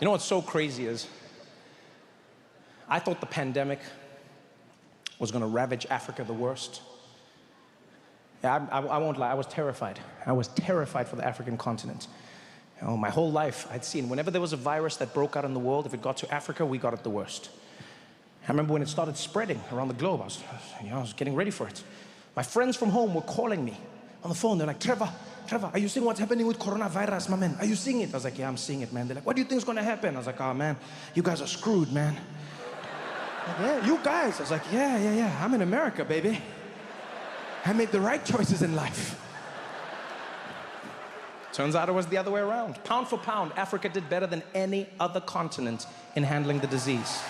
You know what's so crazy is, I thought the pandemic was going to ravage Africa the worst. Yeah, I won't lie, I was terrified. I was terrified for the African continent. You know, my whole life I'd seen, whenever there was a virus that broke out in the world, if it got to Africa, we got it the worst. I remember when it started spreading around the globe, I was getting ready for it. My friends from home were calling me on the phone. They're like, Trevor, are you seeing what's happening with coronavirus, my man? Are you seeing it? I was like, yeah, I'm seeing it, man. They're like, what do you think is going to happen? I was like, oh, man, you guys are screwed, man. Like, yeah, you guys. I was like, yeah, I'm in America, baby. I made the right choices in life. Turns out it was the other way around. Pound for pound, Africa did better than any other continent in handling the disease.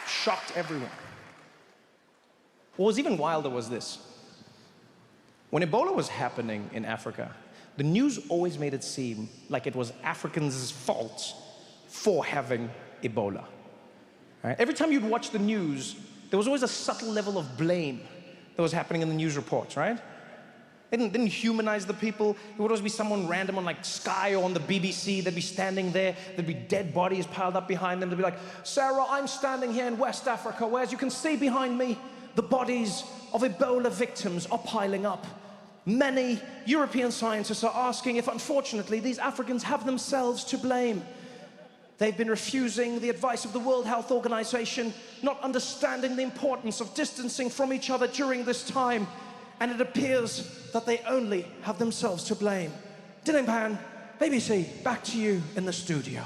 Shocked everyone. What was even wilder was this. When Ebola was happening in Africa, the news always made it seem like it was Africans' fault for having Ebola. Right? Every time you'd watch the news, there was always a subtle level of blame that was happening in the news reports, right? They didn't humanize the people. It would always be someone random on like Sky or on the BBC. They'd be standing there. There'd be dead bodies piled up behind them. They'd be like, Sarah, I'm standing here in West Africa, where as you can see behind me, the bodies of Ebola victims are piling up. Many European scientists are asking if, unfortunately, these Africans have themselves to blame. They've been refusing the advice of the World Health Organization, not understanding the importance of distancing from each other during this time, and it appears that they only have themselves to blame. Diningpan, BBC, back to you in the studio.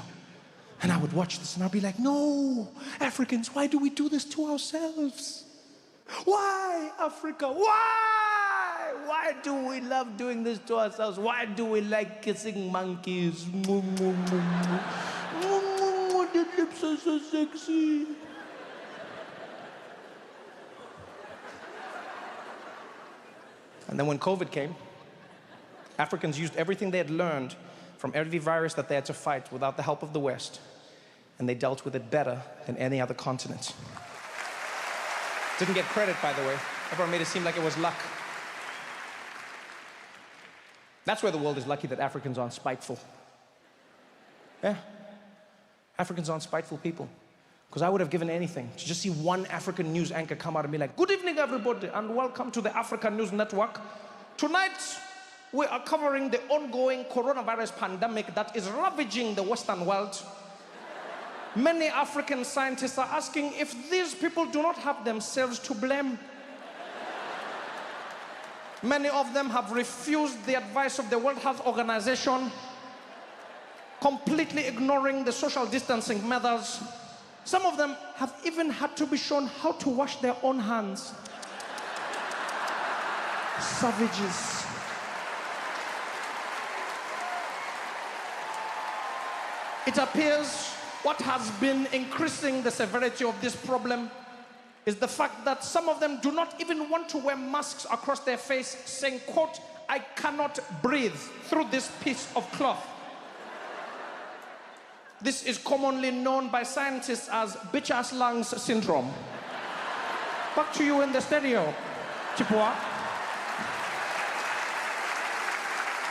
And I would watch this and I'd be like, no, Africans, why do we do this to ourselves? Why, Africa, why? Why do we love doing this to ourselves? Why do we like kissing monkeys? Their lips are so sexy. And then when COVID came, Africans used everything they had learned from every virus that they had to fight without the help of the West, and they dealt with it better than any other continent. Didn't get credit, by the way. Everyone made it seem like it was luck. That's where the world is lucky that Africans aren't spiteful. Yeah. Africans aren't spiteful people. Because I would have given anything to just see one African news anchor come out and be like, good evening, everybody, and welcome to the African News Network. Tonight, we are covering the ongoing coronavirus pandemic that is ravaging the Western world. Many African scientists are asking if these people do not have themselves to blame. Many of them have refused the advice of the World Health Organization, completely ignoring the social distancing measures. Some of them have even had to be shown how to wash their own hands. Savages. It appears what has been increasing the severity of this problem is the fact that some of them do not even want to wear masks across their face, saying, quote, I cannot breathe through this piece of cloth. This is commonly known by scientists as bitch-ass lungs syndrome. Back to you in the stereo, Chipua.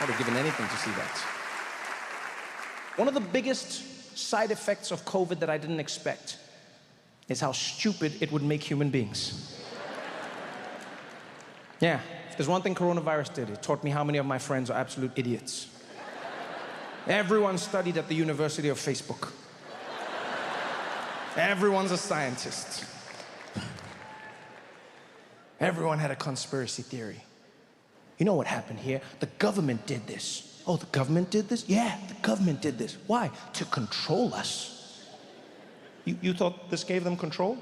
I would have given anything to see that. One of the biggest side effects of COVID that I didn't expect is how stupid it would make human beings. Yeah, if there's one thing coronavirus did, it taught me how many of my friends are absolute idiots. Everyone studied at the University of Facebook. Everyone's a scientist. Everyone had a conspiracy theory. You know what happened here? The government did this. Oh, the government did this? Yeah, the government did this. Why? To control us. You thought this gave them control?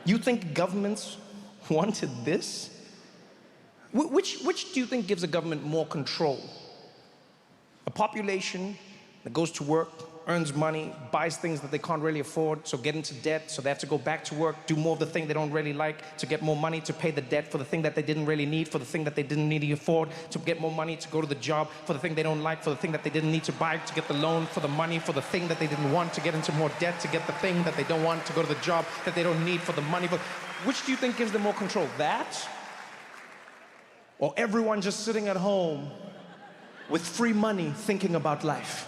You think governments wanted this? Which do you think gives a government more control? A population that goes to work, earns money, buys things that they can't really afford, so get into debt, so they have to go back to work, do more of the thing they don't really like, to get more money to pay the debt for the thing that they didn't really need, for the thing that they didn't need to afford, to get more money to go to the job, for the thing they don't like, for the thing that they didn't need to buy, to get the loan, for the money, for the thing that they didn't want, to get into more debt, to get the thing that they don't want, to go to the job that they don't need, for the money. But which do you think gives them more control? That? or everyone just sitting at home with free money thinking about life?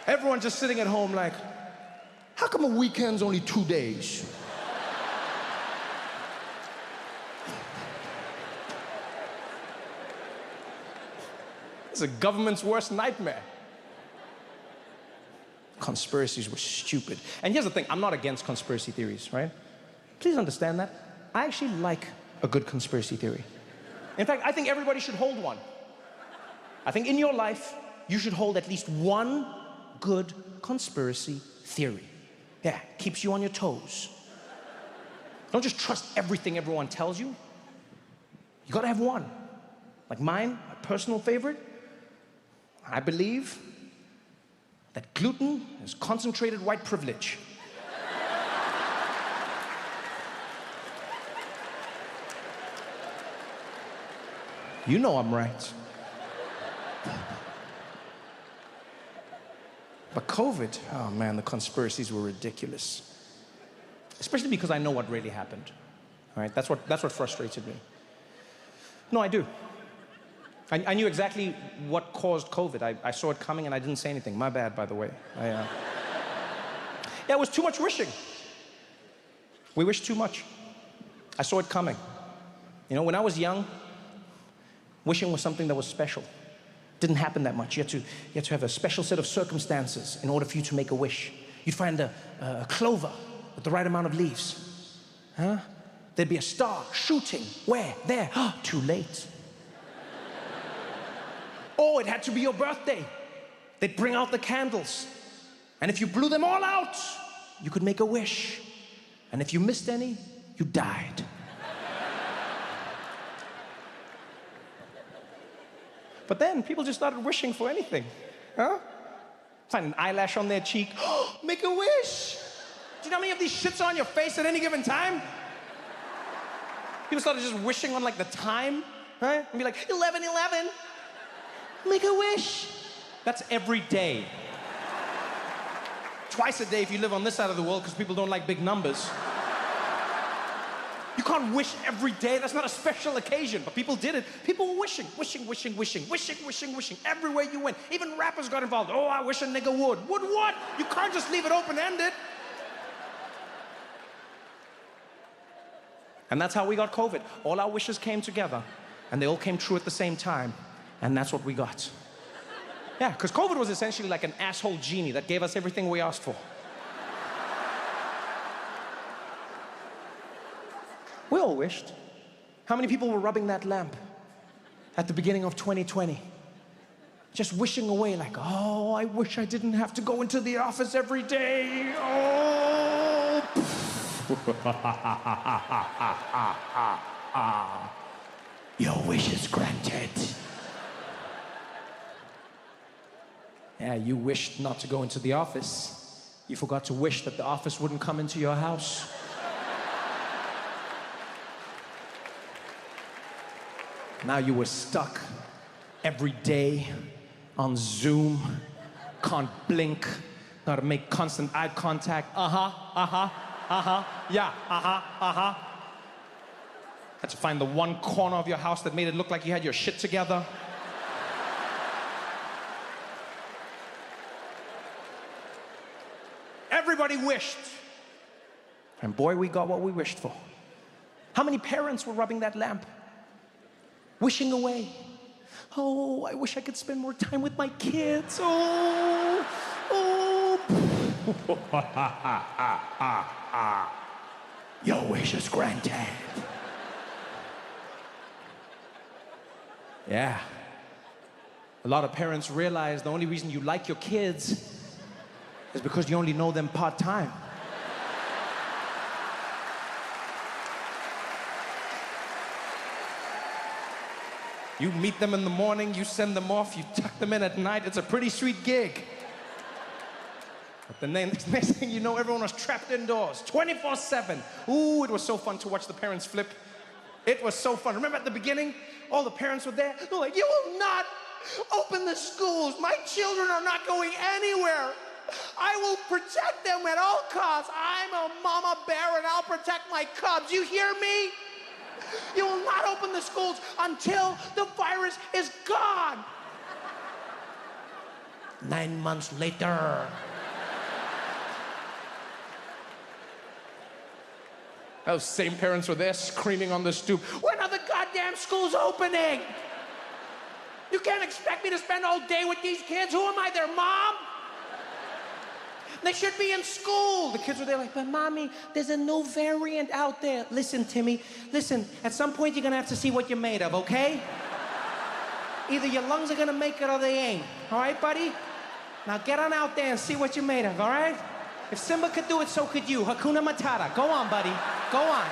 Everyone just sitting at home like, how come a weekend's only 2 days? It's the government's worst nightmare. Conspiracies were stupid. And here's the thing, I'm not against conspiracy theories, right? Please understand that. I actually like a good conspiracy theory. In fact, I think everybody should hold one. I think in your life, you should hold at least one good conspiracy theory. Yeah, keeps you on your toes. Don't just trust everything everyone tells you. You gotta have one. Like mine, my personal favorite, I believe that gluten is concentrated white privilege. You know I'm right. But COVID, oh man, the conspiracies were ridiculous. Especially because I know what really happened. All right, that's what frustrated me. No, I do. I knew exactly what caused COVID. I saw it coming and I didn't say anything. My bad, by the way. Yeah, it was too much wishing. We wished too much. I saw it coming. You know, when I was young, wishing was something that was special. Didn't happen that much. You had to have a special set of circumstances in order for you to make a wish. You'd find a clover with the right amount of leaves. Huh? There'd be a star shooting. Where? There. Too late. Oh, it had to be your birthday. They'd bring out the candles. And if you blew them all out, you could make a wish. And if you missed any, you died. But then people just started wishing for anything. Huh? Find an eyelash on their cheek. Make a wish. Do you know how many of these shits are on your face at any given time? People started just wishing on like the time, right? And be like, 11:11. Make a wish. That's every day. Twice a day if you live on this side of the world because people don't like big numbers. You can't wish every day. That's not a special occasion. But people did it. People were wishing. Everywhere you went. Even rappers got involved. Oh, I wish a nigga would. Would what? You can't just leave it open-ended. And that's how we got COVID. All our wishes came together. And they all came true at the same time. And that's what we got. Yeah, because COVID was essentially like an asshole genie that gave us everything we asked for. We all wished. How many people were rubbing that lamp at the beginning of 2020? Just wishing away like, oh, I wish I didn't have to go into the office every day. Oh. Your wish is granted. Yeah, you wished not to go into the office. You forgot to wish that the office wouldn't come into your house. Now you were stuck every day on Zoom, can't blink, gotta make constant eye contact. Yeah, Had to find the one corner of your house that made it look like you had your shit together. Everybody wished. And boy, we got what we wished for. How many parents were rubbing that lamp? Wishing away. Oh, I wish I could spend more time with my kids. Oh. Your wish is granted. Yeah. A lot of parents realize the only reason you like your kids is because you only know them part-time. You meet them in the morning, you send them off, you tuck them in at night. It's a pretty sweet gig. But the next thing you know, everyone was trapped indoors, 24/7. Ooh, it was so fun to watch the parents flip. It was so fun. Remember at the beginning, all the parents were there. They're like, you will not open the schools. My children are not going anywhere. I will protect them at all costs. I'm a mama bear and I'll protect my cubs. You hear me? You will not open the schools until the virus is gone. 9 months later. Those same parents were there screaming on the stoop, when are the goddamn schools opening? You can't expect me to spend all day with these kids. Who am I, their mom? They should be in school. The kids were there like, but mommy, there's a new variant out there. Listen, Timmy, listen, at some point you're gonna have to see what you're made of, okay? Either your lungs are gonna make it or they ain't. All right, buddy? Now get on out there and see what you're made of, all right? If Simba could do it, so could you. Hakuna Matata. Go on, buddy. Go on.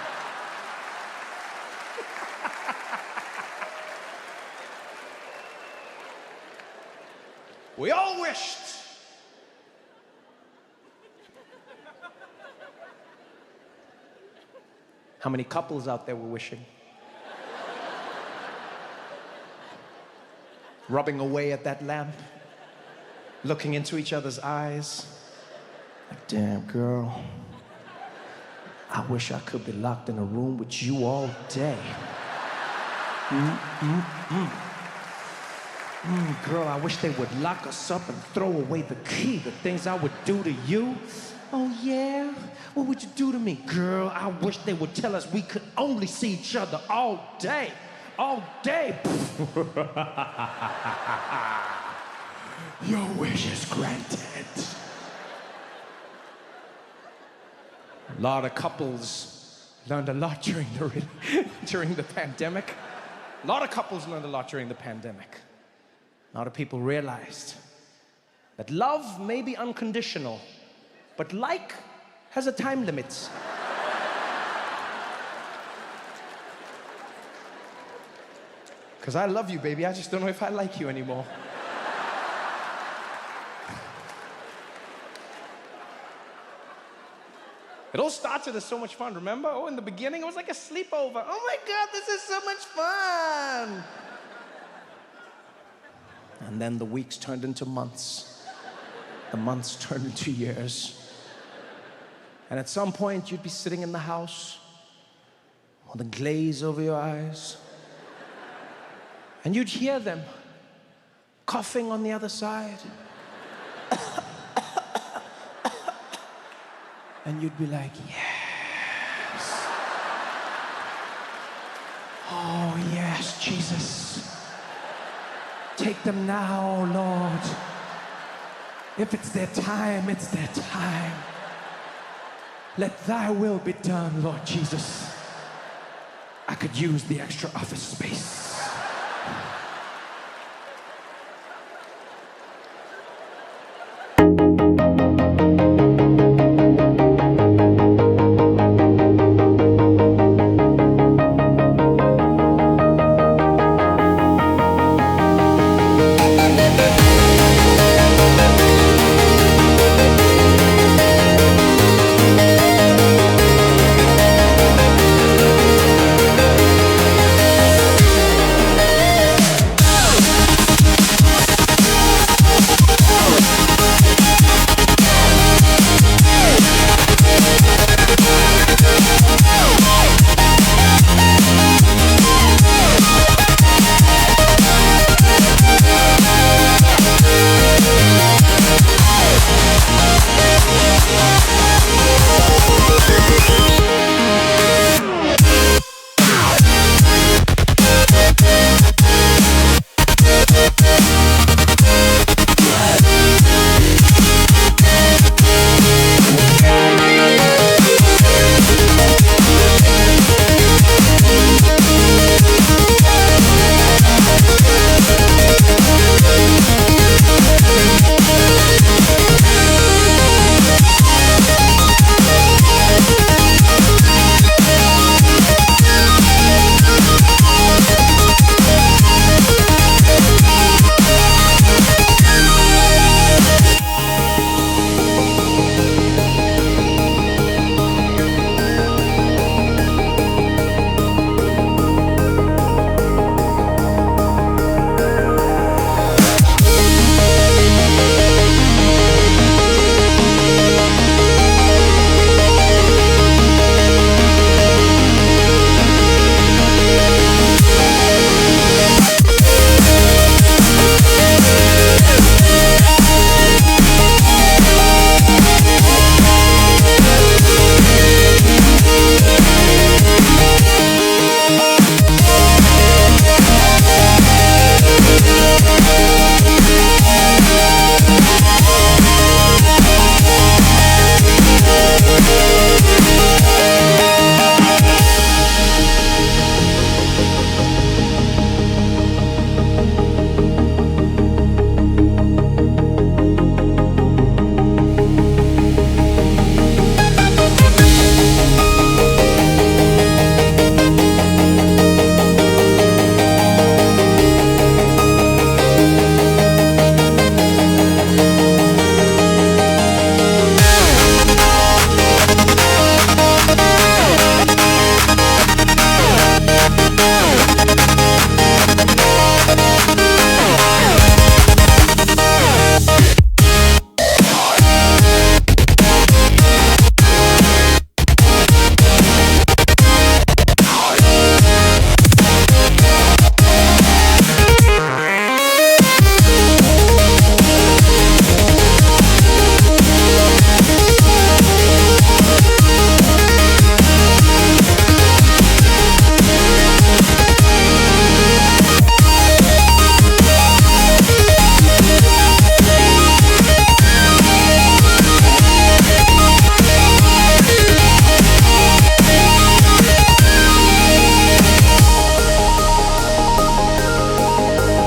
We all wished. How many couples out there were wishing? Rubbing away at that lamp, looking into each other's eyes. Like, damn, girl, I wish I could be locked in a room with you all day. Girl, I wish they would lock us up and throw away the key. The things I would do to you. Oh, yeah? What would you do to me? Girl, I wish they would tell us we could only see each other all day. All day. Your wish is granted. A lot of couples learned a lot during the pandemic. A lot of couples learned a lot during the pandemic. A lot of people realized that love may be unconditional, but like has a time limit. Because I love you, baby. I just don't know if I like you anymore. It all started as so much fun, remember? Oh, in the beginning, it was like a sleepover. Oh my God, this is so much fun. And then the weeks turned into months. The months turned into years. And at some point, you'd be sitting in the house with a glaze over your eyes. And you'd hear them coughing on the other side. And you'd be like, yes. Oh, yes, Jesus. Take them now, Lord. If it's their time, it's their time. Let thy will be done, Lord Jesus. I could use the extra office space.